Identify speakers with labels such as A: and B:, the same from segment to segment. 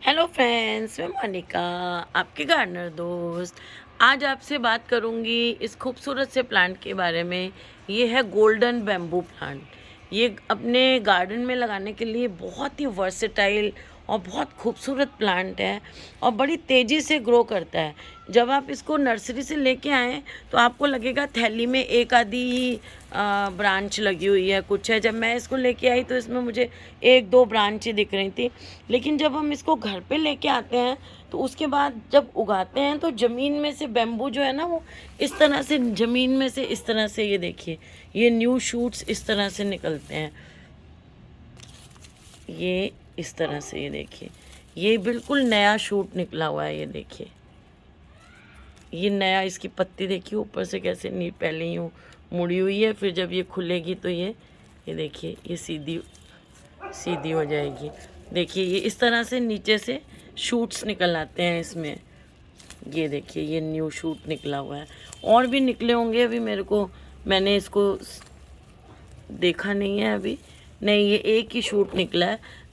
A: Hello friends, मैं मोनिका, आपकी gardener दोस्त। आज आपसे बात करूंगी इस खूबसूरत से प्लांट के बारे में। ये है गोल्डन बैम्बू प्लांट। ये अपने गार्डन में लगाने के लिए बहुत ही वर्सेटाइल और बहुत खूबसूरत प्लांट है और बड़ी तेज़ी से ग्रो करता है। जब आप इसको नर्सरी से लेके आएँ तो आपको लगेगा थैली में एक आधी ही ब्रांच लगी हुई है, कुछ है। जब मैं इसको लेके आई तो इसमें मुझे एक दो ब्रांच ही दिख रही थी। लेकिन जब हम इसको घर पे लेके आते हैं तो उसके बाद जब उगाते हैं तो ज़मीन में से बैम्बू जो है ना, वो इस तरह से ज़मीन में से इस तरह से, ये देखिए, ये न्यू शूट्स इस तरह से निकलते हैं। ये इस तरह से, ये देखिए, ये बिल्कुल नया शूट निकला हुआ है। ये देखिए, ये नया, इसकी पत्ती देखिए ऊपर से कैसे नहीं, पहले ही मुड़ी हुई है, फिर जब ये खुलेगी तो ये देखिए, ये सीधी सीधी हो जाएगी। देखिए, ये इस तरह से नीचे से शूट्स निकल आते हैं इसमें। ये देखिए, ये न्यू शूट निकला हुआ है। और भी निकले होंगे, अभी मैंने इसको देखा नहीं है अभी। नहीं, ये एक ही शूट निकला है।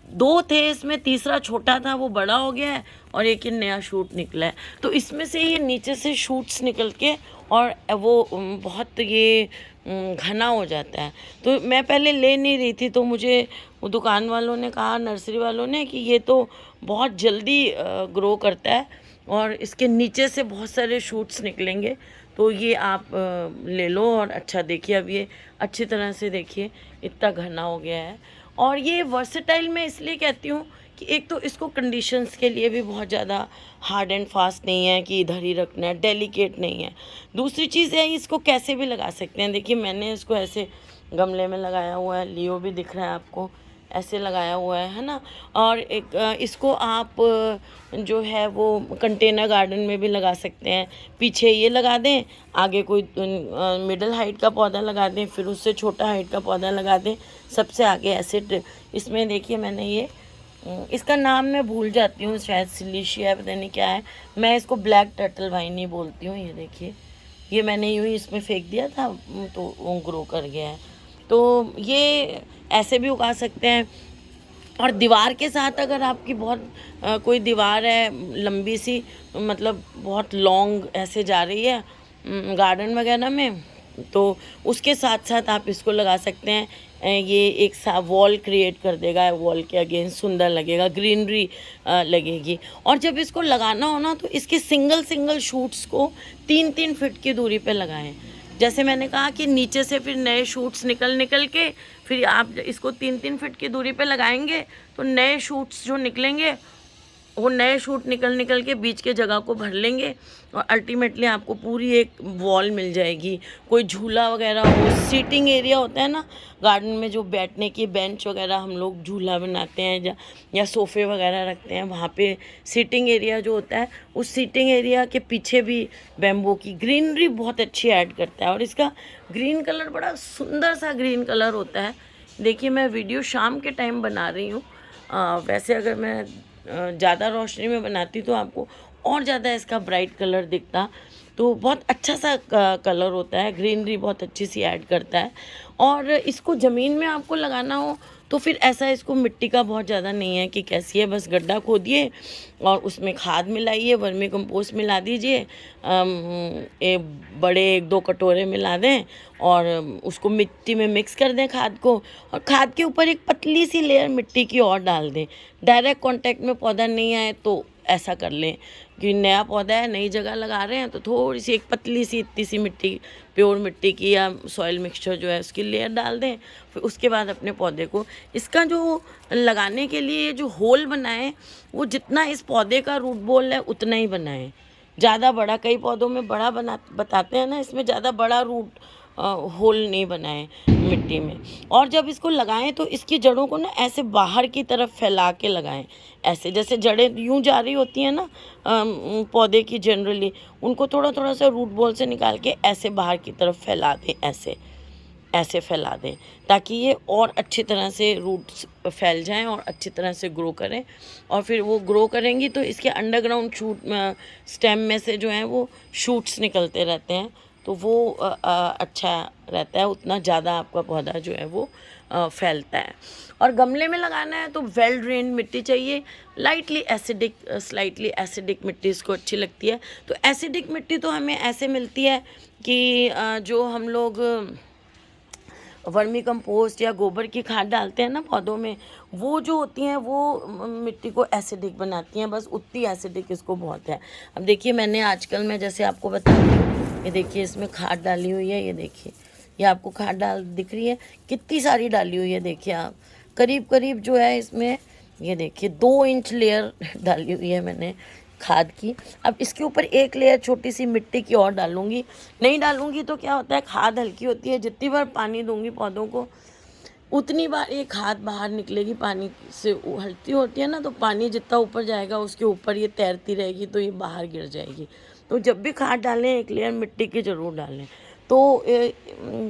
A: दो थे इसमें, तीसरा छोटा था, वो बड़ा हो गया है, और एक ही नया शूट निकला है। तो इसमें से ये नीचे से शूट्स निकल के और वो बहुत ये घना हो जाता है। तो मैं पहले ले नहीं रही थी, तो मुझे वो दुकान वालों ने कहा, नर्सरी वालों ने, कि ये तो बहुत जल्दी ग्रो करता है और इसके नीचे से बहुत सारे शूट्स निकलेंगे, तो ये आप ले लो। और अच्छा, देखिए, अब ये अच्छी तरह से देखिए इतना घना हो गया है। और ये वर्सेटाइल मैं इसलिए कहती हूँ कि एक तो इसको कंडीशंस के लिए भी बहुत ज़्यादा हार्ड एंड फास्ट नहीं है कि इधर ही रखना है, डेलिकेट नहीं है। दूसरी चीज़ है, इसको कैसे भी लगा सकते हैं। देखिए, मैंने इसको ऐसे गमले में लगाया हुआ है, लियो भी दिख रहा है आपको, ऐसे लगाया हुआ है ना। और एक इसको आप जो है वो कंटेनर गार्डन में भी लगा सकते हैं। पीछे ये लगा दें, आगे कोई मिडल हाइट का पौधा लगा दें, फिर उससे छोटा हाइट का पौधा लगा दें, सबसे आगे ऐसे। इसमें देखिए, मैंने ये इसका नाम मैं भूल जाती हूँ, शायद सिलीशिया, पता नहीं क्या है। मैं इसको ब्लैक टर्टल वाइन ही बोलती हूँ। ये देखिए, ये मैंने यूँ ही इसमें फेंक दिया था, तो वो ग्रो कर गया है। तो ये ऐसे भी उगा सकते हैं। और दीवार के साथ, अगर आपकी बहुत कोई दीवार है लंबी सी, मतलब बहुत लॉन्ग ऐसे जा रही है गार्डन वगैरह में, तो उसके साथ साथ आप इसको लगा सकते हैं। ये एक सा वॉल क्रिएट कर देगा, वॉल के अगेंस्ट सुंदर लगेगा, ग्रीनरी लगेगी। और जब इसको लगाना हो ना, तो इसके सिंगल सिंगल शूट्स को 3-3 फीट की दूरी पे लगाएं। जैसे मैंने कहा कि नीचे से फिर नए शूट्स निकल निकल के, फिर आप इसको 3-3 फीट की दूरी पे लगाएंगे तो नए शूट्स जो निकलेंगे, वो नए शूट निकल निकल के बीच के जगह को भर लेंगे और अल्टीमेटली आपको पूरी एक वॉल मिल जाएगी। कोई झूला वगैरह हो, सीटिंग एरिया होता है ना गार्डन में, जो बैठने की बेंच वगैरह हम लोग झूला बनाते हैं या सोफ़े वगैरह रखते हैं, वहाँ पे सीटिंग एरिया जो होता है, उस सीटिंग एरिया के पीछे भी बैम्बू की ग्रीनरी बहुत अच्छी ऐड करता है। और इसका ग्रीन कलर बड़ा सुंदर सा ग्रीन कलर होता है। देखिए, मैं वीडियो शाम के टाइम बना रही हूँ। वैसे अगर मैं ज़्यादा रोशनी में बनाती तो आपको और ज़्यादा इसका ब्राइट कलर दिखता। तो बहुत अच्छा सा कलर होता है, ग्रीनरी बहुत अच्छी सी ऐड करता है। और इसको ज़मीन में आपको लगाना हो तो फिर ऐसा, इसको मिट्टी का बहुत ज़्यादा नहीं है कि कैसी है, बस गड्ढा खोदिए और उसमें खाद मिलाइए, वर्मी कंपोस्ट मिला दीजिए, बड़े 1-2 कटोरे मिला दें और उसको मिट्टी में मिक्स कर दें खाद को, और खाद के ऊपर एक पतली सी लेयर मिट्टी की और डाल दें। डायरेक्ट कांटेक्ट में पौधा नहीं आए तो ऐसा कर लें कि नया पौधा है, नई जगह लगा रहे हैं, तो थोड़ी सी एक पतली सी इतनी सी मिट्टी, प्योर मिट्टी की या सॉइल मिक्सचर जो है उसकी लेयर डाल दें। फिर उसके बाद अपने पौधे को, इसका जो लगाने के लिए जो होल बनाएं, वो जितना इस पौधे का रूट बॉल है उतना ही बनाएं। ज़्यादा बड़ा, कई पौधों में बड़ा बताते हैं ना, इसमें ज़्यादा बड़ा रूट होल नहीं बनाएं मिट्टी में। और जब इसको लगाएं तो इसकी जड़ों को ना ऐसे बाहर की तरफ फैला के लगाएं। ऐसे जैसे जड़ें यूं जा रही होती हैं ना पौधे की, जनरली उनको थोड़ा थोड़ा सा रूट बॉल से निकाल के ऐसे बाहर की तरफ फैला दें, ऐसे ऐसे फैला दें, ताकि ये और अच्छी तरह से रूट्स फैल जाएं और अच्छी तरह से ग्रो करें। और फिर वो ग्रो करेंगी तो इसके अंडरग्राउंड शूट स्टेम में से जो है वो शूट्स निकलते रहते हैं, तो वो अच्छा रहता है, उतना ज़्यादा आपका पौधा जो है वो फैलता है। और गमले में लगाना है तो वेल ड्रेन मिट्टी चाहिए, स्लाइटली एसिडिक मिट्टी इसको अच्छी लगती है। तो एसिडिक मिट्टी तो हमें ऐसे मिलती है कि जो हम लोग वर्मी कंपोस्ट या गोबर की खाद डालते हैं ना पौधों में, वो जो होती हैं वो मिट्टी को एसिडिक बनाती हैं, बस उतनी एसिडिक इसको बहुत है। अब देखिए मैंने आजकल मैं जैसे आपको बता रही हूँ, ये देखिए इसमें खाद डाली हुई है, ये देखिए ये आपको खाद डाल दिख रही है, कितनी सारी डाली हुई है, देखिए आप करीब करीब जो है इसमें, ये देखिए 2 इंच लेयर डाली हुई है मैंने खाद की। अब इसके ऊपर एक लेयर छोटी सी मिट्टी की और डालूंगी, नहीं डालूंगी तो क्या होता है, खाद हल्की होती है, जितनी बार पानी दूंगी पौधों को उतनी बार ये खाद बाहर निकलेगी, पानी से हल्की होती है ना, तो पानी जितना ऊपर जाएगा उसके ऊपर ये तैरती रहेगी, तो ये बाहर गिर जाएगी। तो जब भी खाद डालें एक लेयर मिट्टी की ज़रूर डालें। तो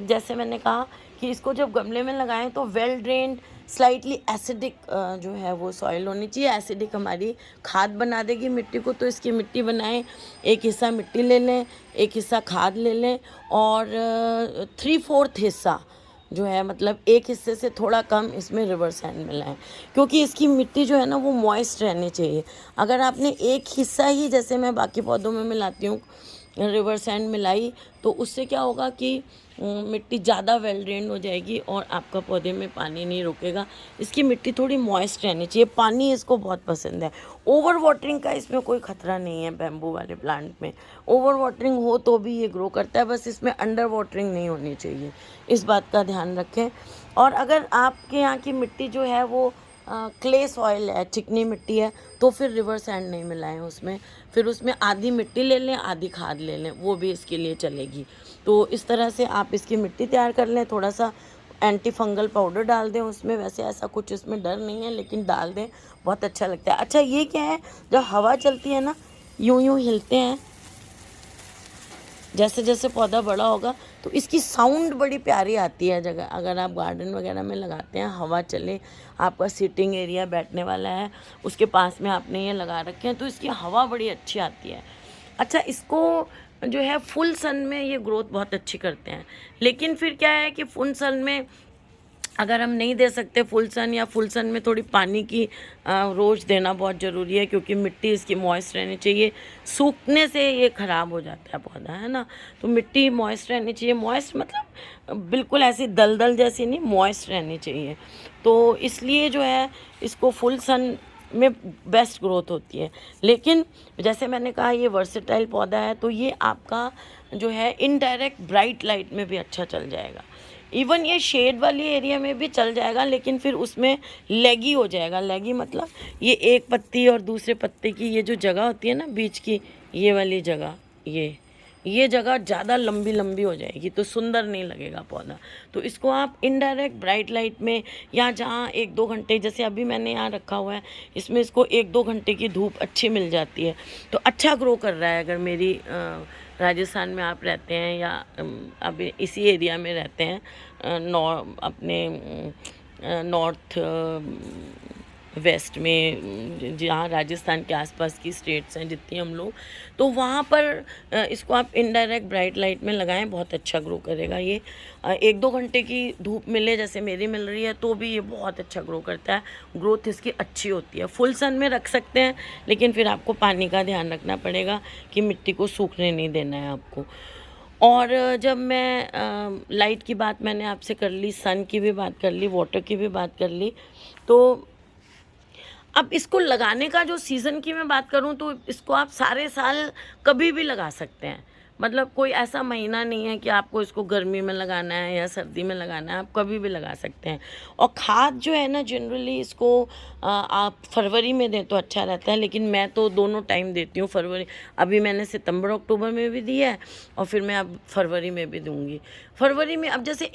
A: जैसे मैंने कहा कि इसको जब गमले में लगाएं तो वेल ड्रेन्ड स्लाइटली एसिडिक जो है वो सॉइल होनी चाहिए। एसिडिक हमारी खाद बना देगी मिट्टी को। तो इसकी मिट्टी बनाएं, एक हिस्सा मिट्टी ले लें, एक हिस्सा खाद ले लें, और 3/4 हिस्सा जो है, मतलब एक हिस्से से थोड़ा कम इसमें रिवर सैंड मिलाएं, क्योंकि इसकी मिट्टी जो है ना वो मॉइस्ट रहनी चाहिए। अगर आपने एक हिस्सा ही, जैसे मैं बाकी पौधों में मिलाती हूँ, रिवर सैंड मिलाई, तो उससे क्या होगा कि मिट्टी ज़्यादा वेल ड्रेन्ड हो जाएगी और आपका पौधे में पानी नहीं रुकेगा। इसकी मिट्टी थोड़ी मॉइस्ट रहनी चाहिए, पानी इसको बहुत पसंद है। ओवर वाटरिंग का इसमें कोई ख़तरा नहीं है। बैम्बू वाले प्लांट में ओवर वाटरिंग हो तो भी ये ग्रो करता है, बस इसमें अंडर वाटरिंग नहीं होनी चाहिए, इस बात का ध्यान रखें। और अगर आपके यहाँ की मिट्टी जो है वो क्ले सॉइल है, चिकनी मिट्टी है, तो फिर रिवर सैंड नहीं मिलाएं उसमें, फिर उसमें आधी मिट्टी ले लें, आधी खाद ले लें, वो भी इसके लिए चलेगी। तो इस तरह से आप इसकी मिट्टी तैयार कर लें, थोड़ा सा एंटी फंगल पाउडर डाल दें उसमें, वैसे ऐसा कुछ इसमें डर नहीं है, लेकिन डाल दें, बहुत अच्छा लगता है। अच्छा ये क्या है, जब हवा चलती है ना, यूं यूं हिलते हैं, जैसे जैसे पौधा बड़ा होगा तो इसकी साउंड बड़ी प्यारी आती है। जगह अगर आप गार्डन वगैरह में लगाते हैं, हवा चले, आपका सीटिंग एरिया बैठने वाला है, उसके पास में आपने ये लगा रखे हैं, तो इसकी हवा बड़ी अच्छी आती है। अच्छा इसको जो है फुल सन में ये ग्रोथ बहुत अच्छी करते हैं, लेकिन फिर क्या है कि फुल सन में अगर हम नहीं दे सकते फुल सन, या फुल सन में थोड़ी पानी की रोज़ देना बहुत ज़रूरी है, क्योंकि मिट्टी इसकी मॉइस्ट रहनी चाहिए। सूखने से ये ख़राब हो जाता है पौधा, है ना। तो मिट्टी मॉइस्ट रहनी चाहिए, मॉइस्ट मतलब बिल्कुल ऐसी दलदल जैसी नहीं, मॉइस्ट रहनी चाहिए। तो इसलिए जो है इसको फुल सन में बेस्ट ग्रोथ होती है। लेकिन जैसे मैंने कहा ये वर्सेटाइल पौधा है, तो ये आपका जो है इनडायरेक्ट ब्राइट लाइट में भी अच्छा चल जाएगा। इवन ये शेड वाली एरिया में भी चल जाएगा, लेकिन फिर उसमें लेगी हो जाएगा। लेगी मतलब ये एक पत्ती और दूसरे पत्ते की ये जो जगह होती है ना बीच की, ये वाली जगह, ये जगह ज़्यादा लंबी लंबी हो जाएगी, तो सुंदर नहीं लगेगा पौधा। तो इसको आप इनडायरेक्ट ब्राइट लाइट में, या जहाँ 1-2 घंटे, जैसे अभी मैंने यहाँ रखा हुआ है, इसमें इसको 1-2 घंटे की धूप अच्छी मिल जाती है, तो अच्छा ग्रो कर रहा है। अगर मेरी राजस्थान में आप रहते हैं या अभी इसी एरिया में रहते हैं, अपने नॉर्थ वेस्ट में, जहाँ राजस्थान के आसपास की स्टेट्स हैं जितनी हम लोग, तो वहाँ पर इसको आप इनडायरेक्ट ब्राइट लाइट में लगाएं, बहुत अच्छा ग्रो करेगा ये। 1-2 घंटे की धूप मिले, जैसे मेरी मिल रही है, तो भी ये बहुत अच्छा ग्रो करता है, ग्रोथ इसकी अच्छी होती है। फुल सन में रख सकते हैं, लेकिन फिर आपको पानी का ध्यान रखना पड़ेगा कि मिट्टी को सूखने नहीं देना है आपको। और जब मैं लाइट की बात मैंने आपसे कर ली, सन की भी बात कर ली, वाटर की भी बात कर ली, तो अब इसको लगाने का जो सीज़न की मैं बात करूं, तो इसको आप सारे साल कभी भी लगा सकते हैं। मतलब कोई ऐसा महीना नहीं है कि आपको इसको गर्मी में लगाना है या सर्दी में लगाना है, आप कभी भी लगा सकते हैं। और खाद जो है ना, जनरली इसको आप फरवरी में दें तो अच्छा रहता है, लेकिन मैं तो दोनों टाइम देती हूँ। फरवरी, अभी मैंने सितंबर अक्टूबर में भी दिया है, और फिर मैं अब फरवरी में भी दूँगी। फरवरी में अब जैसे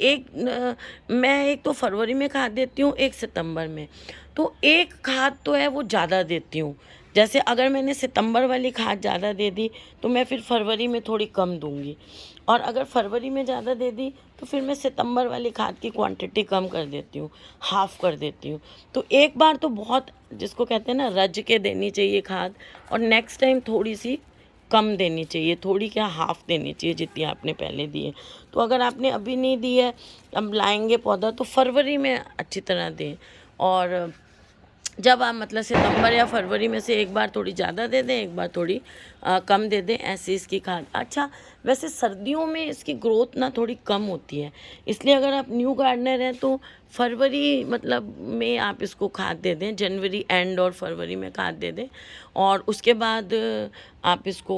A: मैं एक तो फरवरी में खाद देती हूँ, एक सितंबर में। तो एक खाद तो है वो ज़्यादा देती हूँ। जैसे अगर मैंने सितंबर वाली खाद ज़्यादा दे दी, तो मैं फिर फरवरी में थोड़ी कम दूंगी, और अगर फरवरी में ज़्यादा दे दी तो फिर मैं सितंबर वाली खाद की क्वांटिटी कम कर देती हूँ, हाफ़ कर देती हूँ। तो एक बार तो बहुत, जिसको कहते हैं ना, रज के देनी चाहिए खाद, और नेक्स्ट टाइम थोड़ी सी कम देनी चाहिए, थोड़ी क्या हाफ़ देनी चाहिए जितनी आपने पहले दी है। तो अगर आपने अभी नहीं दी है, अब लाएंगे पौधा तो फरवरी में अच्छी तरह दें। और जब आप मतलब सितंबर या फरवरी में से एक बार थोड़ी ज़्यादा दे दें, एक बार थोड़ी कम दे दें, ऐसी इसकी खाद। अच्छा, वैसे सर्दियों में इसकी ग्रोथ ना थोड़ी कम होती है, इसलिए अगर आप न्यू गार्डनर हैं तो फरवरी मतलब में आप इसको खाद दे दें, जनवरी एंड और फरवरी में खाद दे दें। और उसके बाद आप इसको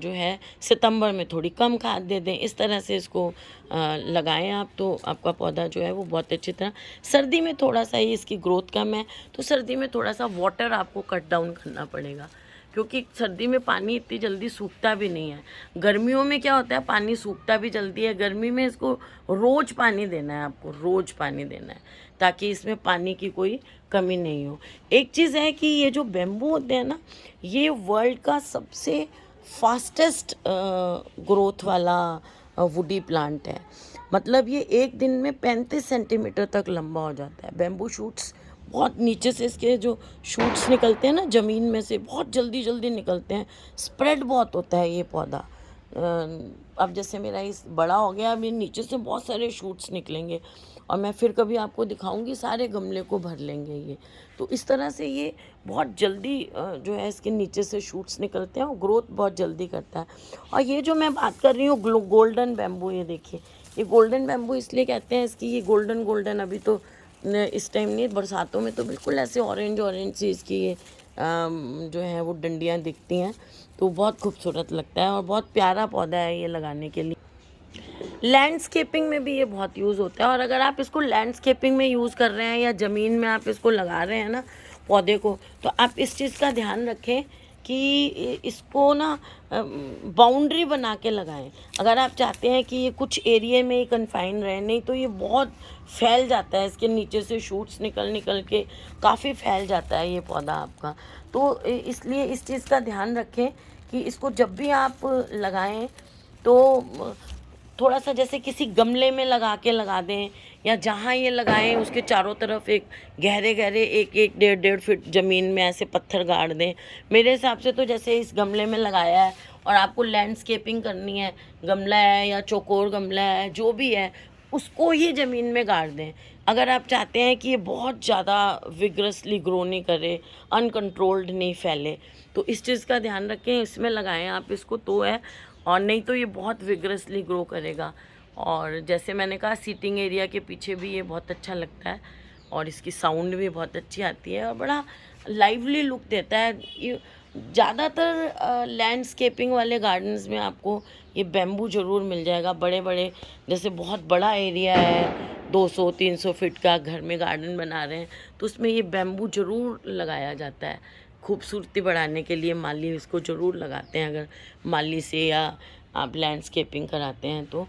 A: जो है सितंबर में थोड़ी कम खाद दे दें। इस तरह से इसको लगाएं आप, तो आपका पौधा जो है वो बहुत अच्छी तरह। सर्दी में थोड़ा सा ही इसकी ग्रोथ कम है, तो सर्दी में थोड़ा सा वाटर आपको कट डाउन करना पड़ेगा, क्योंकि सर्दी में पानी इतनी जल्दी सूखता भी नहीं है। गर्मियों में क्या होता है, पानी सूखता भी जल्दी है। गर्मी में इसको रोज़ पानी देना है, आपको रोज़ पानी देना है, ताकि इसमें पानी की कोई कमी नहीं हो। एक चीज़ है कि ये जो बेम्बू होते हैं ना, ये वर्ल्ड का सबसे फास्टेस्ट ग्रोथ वाला वुडी प्लांट है। मतलब ये एक दिन में 35 सेंटीमीटर तक लंबा हो जाता है। बेम्बू शूट्स बहुत नीचे से इसके जो शूट्स निकलते हैं ना, ज़मीन में से बहुत जल्दी जल्दी निकलते हैं, स्प्रेड बहुत होता है ये पौधा। अब जैसे मेरा इस बड़ा हो गया, अभी नीचे से बहुत सारे शूट्स निकलेंगे, और मैं फिर कभी आपको दिखाऊंगी, सारे गमले को भर लेंगे ये। तो इस तरह से ये बहुत जल्दी जो है इसके नीचे से शूट्स निकलते हैं और ग्रोथ बहुत जल्दी करता है। और ये जो मैं बात कर रही हूँ गोल्डन बैम्बू, ये देखिए, ये गोल्डन बैम्बू इसलिए कहते हैं इसकी, ये गोल्डन गोल्डन अभी तो इस टाइम नहीं, बरसातों में तो बिल्कुल ऐसे ऑरेंज ऑरेंज सी इसकी ये जो है वो डंडियाँ दिखती हैं, तो बहुत खूबसूरत लगता है और बहुत प्यारा पौधा है ये लगाने के लिए। लैंडस्केपिंग में भी ये बहुत यूज़ होता है। और अगर आप इसको लैंडस्केपिंग में यूज़ कर रहे हैं या ज़मीन में आप इसको लगा रहे हैं ना पौधे को, तो आप इस चीज़ का ध्यान रखें कि इसको ना बाउंड्री बना के लगाएं। अगर आप चाहते हैं कि ये कुछ एरिया में ही कन्फाइन रहे, नहीं तो ये बहुत फैल जाता है, इसके नीचे से शूट्स निकल निकल के काफ़ी फैल जाता है ये पौधा आपका। तो इसलिए इस चीज़ का ध्यान रखें कि इसको जब भी आप लगाएं तो थोड़ा सा जैसे किसी गमले में लगा के लगा दें, या जहाँ ये लगाएं उसके चारों तरफ एक गहरे गहरे 1-1 1.5 फीट ज़मीन में ऐसे पत्थर गाड़ दें। मेरे हिसाब से तो जैसे इस गमले में लगाया है और आपको लैंडस्केपिंग करनी है, गमला है या चौकोर गमला है, जो भी है, उसको ही ज़मीन में गाड़ दें। अगर आप चाहते हैं कि ये बहुत ज़्यादा विग्रसली ग्रो नहीं करे, अनकंट्रोल्ड नहीं फैले, तो इस चीज़ का ध्यान रखें, इसमें लगाएं आप इसको तो है। और नहीं तो ये बहुत विग्रसली ग्रो करेगा। और जैसे मैंने कहा, सीटिंग एरिया के पीछे भी ये बहुत अच्छा लगता है, और इसकी साउंड भी बहुत अच्छी आती है और बड़ा लाइवली लुक देता है। ये ज़्यादातर लैंडस्केपिंग वाले गार्डन्स में आपको ये बैम्बू ज़रूर मिल जाएगा। बड़े बड़े, जैसे बहुत बड़ा एरिया है, 200-300 फीट का घर में गार्डन बना रहे हैं, तो उसमें ये बैम्बू ज़रूर लगाया जाता है। खूबसूरती बढ़ाने के लिए माली इसको ज़रूर लगाते हैं, अगर माली से या आप लैंडस्केपिंग कराते हैं तो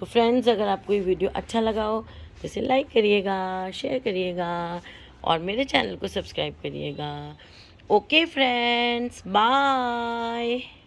A: फ्रेंड्स, अगर आपको ये वीडियो अच्छा लगा हो तो इसे लाइक करिएगा, शेयर करिएगा और मेरे चैनल को सब्सक्राइब करिएगा। Okay friends, bye.